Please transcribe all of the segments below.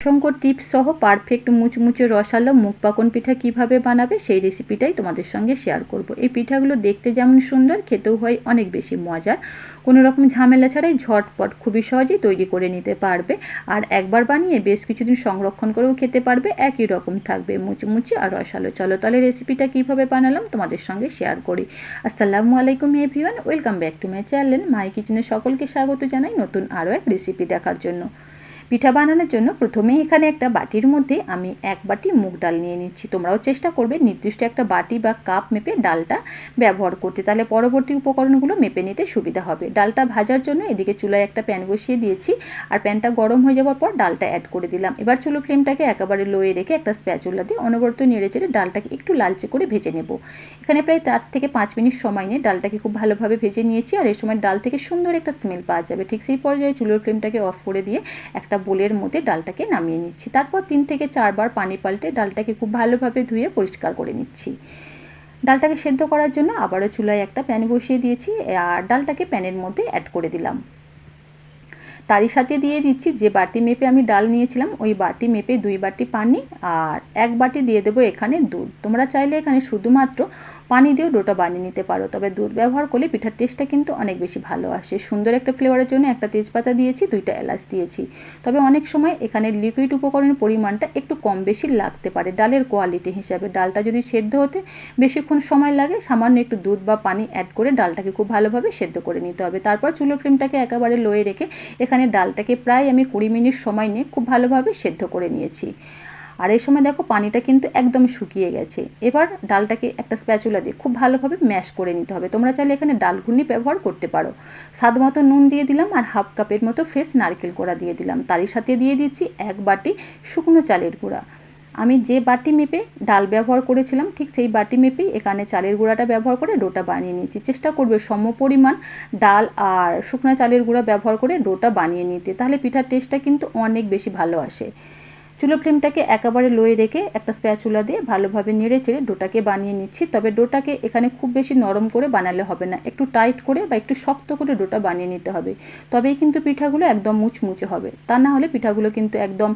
অসংখ্য টিপস সহ পারফেক্ট মুচমুচে রসালো মুগ পাকন পিঠা কিভাবে বানাবে সেই রেসিপিটাই তোমাদের সঙ্গে শেয়ার করব। এই পিঠাগুলো দেখতে যেমন সুন্দর, খেতেও হয় অনেক বেশি মজার। কোনো রকম ঝামেলা ছাড়াই ঝটপট খুবই সহজেই তৈরি করে নিতে পারবে। আর একবার বানিয়ে বেশ কিছুদিন সংরক্ষণ করেও খেতে পারবে, একই রকম থাকবে মুচমুচে আর রসালো। চলো তাহলে রেসিপিটা কিভাবে বানালাম তোমাদের সঙ্গে শেয়ার করি। আসসালামু আলাইকুম everyone, welcome back to my channel my কিচেনে। সকলকে স্বাগত জানাই নতুন আরও এক রেসিপি দেখার জন্য। পিঠা বানানোর জন্য প্রথমে এখানে একটা বাটির মধ্যে আমি 1 বাটি মুগ ডাল নিয়ে নিচ্ছি। তোমরাও চেষ্টা করবে নির্দিষ্ট একটা বাটি বা কাপ মেপে ডালটা ব্যবহার করতে, তাহলে পরবর্তী উপকরণগুলো মেপে নিতে সুবিধা হবে। ডালটা ভাজার জন্য এদিকে চুলায় একটা প্যান বসিয়ে দিয়েছি, আর প্যানটা গরম হয়ে যাওয়ার পর ডালটা অ্যাড করে দিলাম। এবার চুলো ফ্লেমটাকে একেবারে লোয়ে রেখে একটা স্প্যাচুলা দিয়ে অনবরত নেড়ে চেড়ে ডালটাকে একটু লালচে করে ভেজে নেব। এখানে প্রায় 4 থেকে 5 মিনিট সময় নিয়ে ডালটাকে খুব ভালোভাবে ভেজে নিয়েছি, আর এই সময় ডাল থেকে সুন্দর একটা স্মেল পাওয়া যাবে। ঠিক সেই পর্যায়ে চুলোর ফ্লেমটাকে অফ করে দিয়ে একটা বোলের মধ্যে ডালটাকে নামিয়ে নিচ্ছি। তারপর 3 থেকে 4 বার পানি পাল্টে ডালটাকে খুব ভালোভাবে ধুয়ে পরিষ্কার করে নিচ্ছি। ডালটাকে সেদ্ধ করার জন্য আবারও চুলায় একটা প্যান বসিয়ে দিয়েছি, আর ডালটাকে প্যানের মধ্যে অ্যাড করে দিলাম। তারই সাথে দিয়ে দিচ্ছি যে বাটি মেপে আমি ডাল নিয়েছিলাম ওই বাটি মেপে 2 বাটি পানি, আর 1 বাটি দিয়ে দেবো এখানে দুধ। তোমরা চাইলে এখানে শুধুমাত্র পানি দিয়েও ডোটা বানিয়ে নিতে পারো, তবে দুধ ব্যবহার করলে পিঠার টেস্টটা কিন্তু অনেক বেশি ভালো আসে। সুন্দর একটা ফ্লেভারের জন্য একটা তেজপাতা দিয়েছি, 2টা এলাচ দিয়েছি। তবে অনেক সময় এখানে লিকুইড উপকরণের পরিমাণটা একটু কম বেশি লাগতে পারে ডালের কোয়ালিটি হিসাবে। ডালটা যদি সেদ্ধ হতে বেশিক্ষণ সময় লাগে, সামান্য একটু দুধ বা পানি অ্যাড করে ডালটাকে খুব ভালোভাবে সেদ্ধ করে নিতে হবে। তারপর চুলোর ফ্লেমটাকে একেবারে লোয়ে রেখে এখানে ডালটাকে প্রায় আমি 20 মিনিট সময় নিয়ে খুব ভালোভাবে সেদ্ধ করে নিয়েছি। আর এই সময় দেখো পানিটা কিন্তু একদম শুকিয়ে গেছে। এবার ডালটাকে একটা স্প্যাচুলা দিয়ে খুব ভালোভাবে ম্যাশ করে নিতে হবে। তোমরা চাইলে এখানে ডাল ঘুগনি ব্যবহার করতে পারো। স্বাদ মতো নুন দিয়ে দিলাম, আর হাফ কাপের মতো ফ্রেশ নারকেল কোড়া দিয়ে দিলাম। তারই সাথে দিয়ে দিচ্ছি 1 বাটি শুকনো চালের গুঁড়া। আমি যে বাটি মেপে ডাল ব্যবহার করেছিলাম ঠিক সেই বাটি মেপেই এখানে চালের গুঁড়াটা ব্যবহার করে ডোটা বানিয়ে নিয়েছি। চেষ্টা করবে সমপরিমাণ ডাল আর শুকনো চালের গুঁড়া ব্যবহার করে ডোটা বানিয়ে নিতে, তাহলে পিঠার টেস্টটা কিন্তু অনেক বেশি ভালো আসে। চুলো ফ্লেমটাকে একেবারে লোয়ে রেখে একটা স্প্যাচুলা দিয়ে ভালোভাবে নেড়ে চেড়ে ডোটাকে বানিয়ে নিচ্ছি। তবে ডোটাকে এখানে খুব বেশি নরম করে বানালে হবে না, একটু টাইট করে বা একটু শক্ত করে ডোটা বানিয়ে নিতে হবে, তবেই কিন্তু পিঠাগুলো একদম মুচমুচে হবে। তা না হলে পিঠাগুলো কিন্তু একদম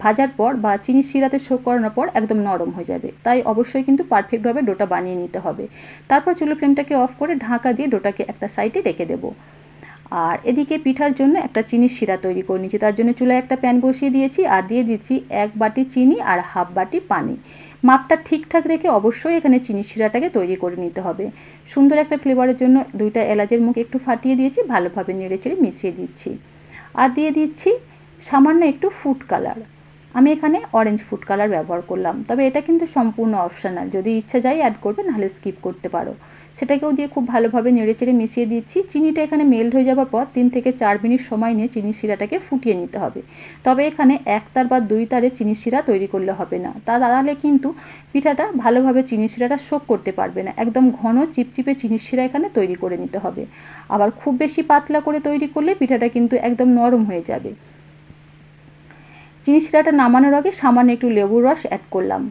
ভাজার পর বা চিনির শিরাতে শোক করানোর পর একদম নরম হয়ে যাবে। তাই অবশ্যই কিন্তু পারফেক্টভাবে ডোটা বানিয়ে নিতে হবে। তারপর চুলো ফ্লেমটাকে অফ করে ঢাকা দিয়ে ডোটাকে একটা সাইডে রেখে দেবো। আর এদিকে পিঠার জন্য একটা চিনির শিরা তৈরি করে নিচ্ছি। তার জন্য চুলায় একটা প্যান বসিয়ে দিয়েছি, আর দিয়ে দিচ্ছি 1 বাটি চিনি আর হাফ বাটি পানি। মাপটা ঠিকঠাক রেখে অবশ্যই এখানে চিনির শিরাটাকে তৈরি করে নিতে হবে। সুন্দর একটা ফ্লেভারের জন্য 2টা এলাচের মুখ একটু ফাটিয়ে দিয়েছি, ভালোভাবে নেড়ে চেড়ে মিশিয়ে দিচ্ছি। আর দিয়ে দিচ্ছি সামান্য একটু ফুড কালার। আমি এখানে অরেঞ্জ ফুড কালার ব্যবহার করলাম, তবে এটা কিন্তু সম্পূর্ণ অপশনাল, যদি ইচ্ছা যায় অ্যাড করবে, নাহলে স্কিপ করতে পারো। সেটাকেও দিয়ে খুব ভালোভাবে নেড়েচেড়ে মিশিয়ে দিচ্ছি। চিনিটা এখানে মেল্ট হয়ে যাওয়ার পর 3 থেকে 4 মিনিট সময় নিয়ে চিনির শিরাটাকে ফুটিয়ে নিতে হবে। তবে এখানে 1 তার বা 2 তারে চিনির শিরা তৈরি করলে হবে না, তাহলে কিন্তু পিঠাটা ভালোভাবে চিনির শিরাটা শোক করতে পারবে না। একদম ঘন চিপচিপে চিনির শিরা এখানে তৈরি করে নিতে হবে। আবার খুব বেশি পাতলা করে তৈরি করলে পিঠাটা কিন্তু একদম নরম হয়ে যাবে। চিনি শিরাটা নামানোর আগে সামান্য একটু লেবুর রস অ্যাড করলাম।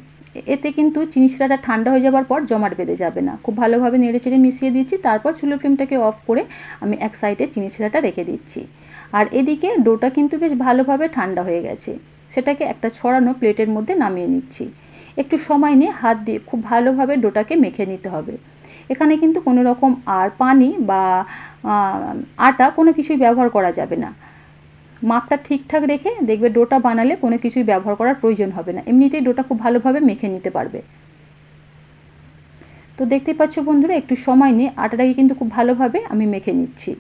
এতে কিন্তু চিনি শিরাটা ঠান্ডা হয়ে যাবার পর জমাট বেঁধে যাবে না। খুব ভালোভাবে নেড়েচেড়ে মিশিয়ে দিচ্ছি। তারপর চুলোর ফ্লেমটাকে অফ করে আমি এক সাইডে চিনি শিরাটা রেখে দিচ্ছি। আর এদিকে ডোটা কিন্তু বেশ ভালোভাবে ঠান্ডা হয়ে গেছে, সেটাকে একটা ছড়ানো প্লেটের মধ্যে নামিয়ে নিচ্ছি। একটু সময় নিয়ে হাত দিয়ে খুব ভালোভাবে ডোটাকে মেখে নিতে হবে। এখানে কিন্তু কোনো রকম আর পানি বা আটা কোনো কিছুই ব্যবহার করা যাবে না। মাপটা ঠিকঠাক রেখে দেখবে ডোটা বানালে কোনো কিছুই ব্যবহার করার প্রয়োজন হবে না, এমনিতেই ডোটা খুব ভালোভাবে মেখে নিতে পারবে। তো দেখতেই পাচ্ছ বন্ধুরা, একটু সময় নিয়ে আটাটাকে কিন্তু খুব ভালোভাবে আমি মেখে নিচ্ছি।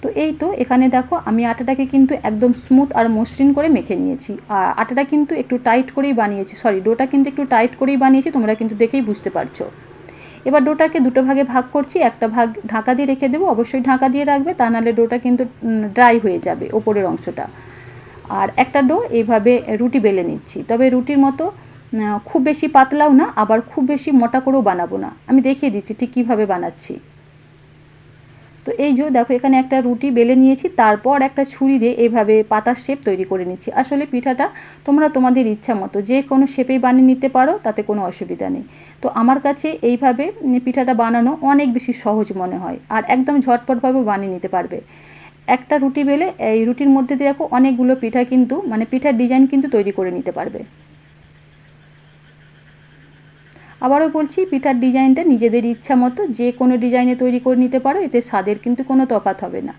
তো এই তো এখানে দেখো আমি আটাটাকে কিন্তু একদম স্মুথ আর মসৃণ করে মেখে নিয়েছি। আর আটাটা কিন্তু একটু টাইট করেই বানিয়েছি, ডোটা কিন্তু একটু টাইট করেই বানিয়েছি, তোমরা কিন্তু দেখেই বুঝতে পারছো। এবার ডোটাকে 2টো ভাগে ভাগ করছি। একটা ভাগ ঢাকা দিয়ে রেখে দেবো, অবশ্যই ঢাকা দিয়ে রাখবে, তা নাহলে ডোটা কিন্তু ড্রাই হয়ে যাবে ওপরের অংশটা। আর একটা ডো এইভাবে রুটি বেলে নিচ্ছি, তবে রুটির মতো খুব বেশি পাতলাও না, আবার খুব বেশি মোটা করেও বানাবো না। আমি দেখিয়ে দিচ্ছি ঠিক কীভাবে বানাচ্ছি। তো এই যে দেখো এখানে একটা রুটি বেলে নিয়েছি, তারপর একটা ছুরি দিয়ে এইভাবে পাতার শেপ তৈরি করে নিচ্ছি। আসলে পিঠাটা তোমরা তোমাদের ইচ্ছা মতো যে কোনো শেপেই বানিয়ে নিতে পারো, তাতে কোনো অসুবিধা নেই। তো আমার কাছে এইভাবে পিঠাটা বানানো অনেক বেশি সহজ মনে হয়, আর একদম ঝটপটভাবে বানিয়ে নিতে পারবে। একটা রুটি বেলে এই রুটির মধ্যে দিয়ে দেখো অনেকগুলো পিঠা কিন্তু পিঠার ডিজাইন কিন্তু তৈরি করে নিতে পারবে। আবারও বলছি, পিঠার ডিজাইনটা নিজেদের ইচ্ছা মতো যে কোনো ডিজাইনে তৈরি করে নিতে পারো, এতে স্বাদের কিন্তু কোনো তফাৎ হবে না।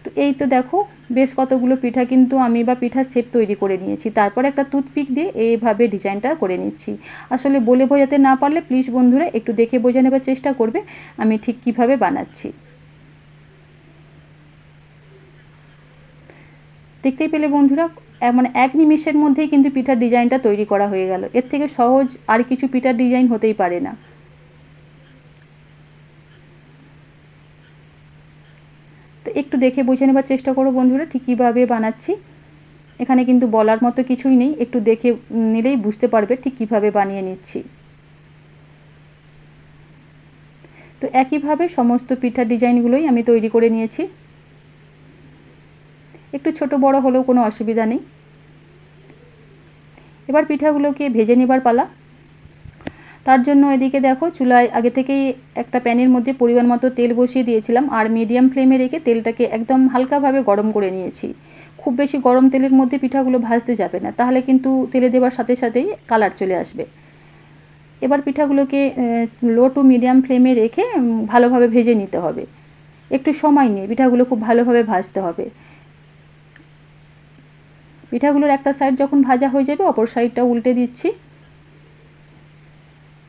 তো এই তো দেখো বেশ কতগুলো পিঠা কিন্তু আমি পিঠার শেপ তৈরি করে নিয়েছি। তারপর একটা টুথপিক দিয়ে এইভাবে ডিজাইনটা করে নিচ্ছি। আসলে বলে বোঝাতে না পারলে প্লিজ বন্ধুরা একটু দেখে বোঝা নেবার চেষ্টা করবে আমি ঠিক কিভাবে বানাচ্ছি। দেখতেই পেলে বন্ধুরা, এক নিমেষের মধ্যেই কিন্তু পিঠার ডিজাইনটা তৈরি করা হয়ে গেল। এর থেকে সহজ আর কিছু পিঠার ডিজাইন হতেই পারে না। তো একটু দেখে বুঝে নেবার চেষ্টা করো বন্ধুরা ঠিক কীভাবে বানাচ্ছি। এখানে কিন্তু বলার মতো কিছুই নেই, একটু দেখে নিলেই বুঝতে পারবে ঠিক কীভাবে বানিয়ে নিচ্ছি। তো একইভাবে সমস্ত পিঠার ডিজাইনগুলোই আমি তৈরি করে নিয়েছি। একটু ছোট বড় হলেও কোনো অসুবিধা নেই। এবার পিঠাগুলোকে ভেজে নেবার পালা। তার জন্য এদিকে দেখো চুলায় আগে থেকেই একটা প্যানের মধ্যে পরিমাণ মতো তেল বসিয়ে দিয়েছিলাম, আর মিডিয়াম ফ্লেমে রেখে তেলটাকে একদম হালকাভাবে গরম করে নিয়েছি। খুব বেশি গরম তেলের মধ্যে পিঠাগুলো ভাজতে যাবে না, তাহলে কিন্তু তেলে দেওয়ার সাথে সাথেই কালার চলে আসবে। এবার পিঠাগুলোকে লো টু মিডিয়াম ফ্লেমে রেখে ভালোভাবে ভেজে নিতে হবে। একটু সময় নিয়ে পিঠাগুলো খুব ভালোভাবে ভাজতে হবে। পিঠাগুলোর একটা সাইড যখন ভাজা হয়ে যাবে অপর সাইডটা উল্টে দিচ্ছি।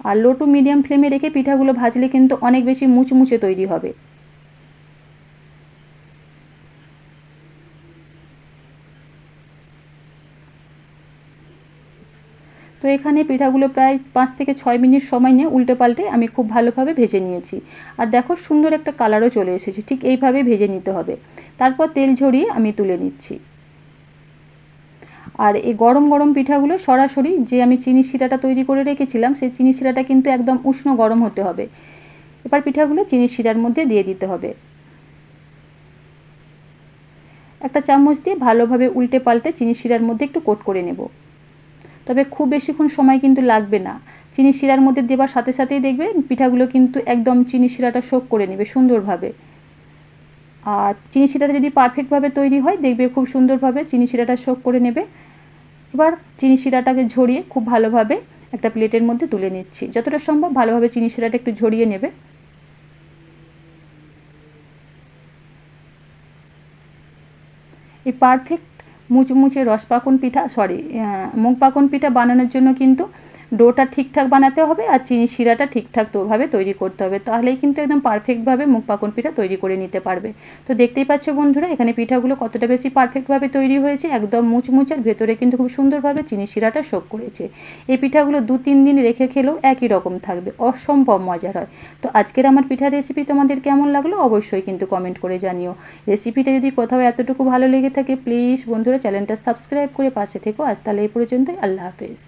আর লো টু মিডিয়াম ফ্লেমে রেখে পিঠাগুলো ভাজলে কিন্তু অনেক বেশি মুচমুচে তৈরি হবে। তো এখানে পিঠাগুলো প্রায় 5 থেকে 6 মিনিট সময় নিয়ে উল্টে পাল্টে আমি খুব ভালোভাবে ভেজে নিয়েছি। আর দেখো সুন্দর একটা কালারও চলে এসেছে। ঠিক এইভাবে ভেজে নিতে হবে। তারপর তেল ঝরিয়ে আমি তুলে নিচ্ছি। আর এই গরম গরম পিঠাগুলো সরাসরি যে আমি চিনির শিরাটা তৈরি করে রেখেছিলাম সেই চিনির শিরাটা কিন্তু একদম উষ্ণ গরম হতে হবে। এবার পিঠাগুলো চিনির শিরার মধ্যে দিয়ে দিতে হবে। একটা চামচ দিয়ে ভালোভাবে উল্টে পাল্টে চিনির শিরার মধ্যে একটু কোট করে নেব। তবে খুব বেশিক্ষণ সময় কিন্তু লাগবে না। চিনির শিরার মধ্যে দেওয়ার সাথে সাথেই দেখবে পিঠাগুলো কিন্তু একদম চিনির শিরাটা শোক করে নেবে সুন্দরভাবে। আর চিনি শিরাটা যদি পারফেক্টভাবে তৈরি হয় দেখবে খুব সুন্দরভাবে চিনি শিরাটা শোক করে নেবে। এবার চিনি শিরাটাকে ঝরিয়ে খুব ভালোভাবে একটা প্লেটের মধ্যে তুলে নিচ্ছি। যতটা সম্ভব ভালোভাবে চিনি শিরাটা একটু ঝরিয়ে নেবে। এই পারফেক্ট মুচমুচে মুগ পাকন পিঠা বানানোর জন্য কিন্তু ডোটা ঠিকঠাক বানাতে হবে, আর চিনি শিরাটা ঠিকঠাক ভাবে তৈরি করতে হবে, তাহলেই কিন্তু একদম পারফেক্টভাবে মুগ পাকন পিঠা তৈরি করে নিতে পারবে। তো দেখতেই পাচ্ছ বন্ধুরা এখানে পিঠাগুলো কতটা বেশি পারফেক্টভাবে তৈরি হয়েছে, একদম মুচমুচে, আর ভেতরে কিন্তু খুব সুন্দরভাবে চিনি শিরাটা শোক করেছে। এই পিঠাগুলো 2-3 দিন রেখে খেলেও একই রকম থাকবে, অসম্ভব মজার হয়। তো আজকের আমার পিঠার রেসিপি তোমাদের কেমন লাগলো অবশ্যই কিন্তু কমেন্ট করে জানিও। রেসিপিটা যদি কোথাও এতটুকু ভালো লেগে থাকে প্লিজ বন্ধুরা চ্যানেলটা সাবস্ক্রাইব করে পাশে থেকো। আজ তাহলে এই পর্যন্তই, আল্লাহ হাফেজ।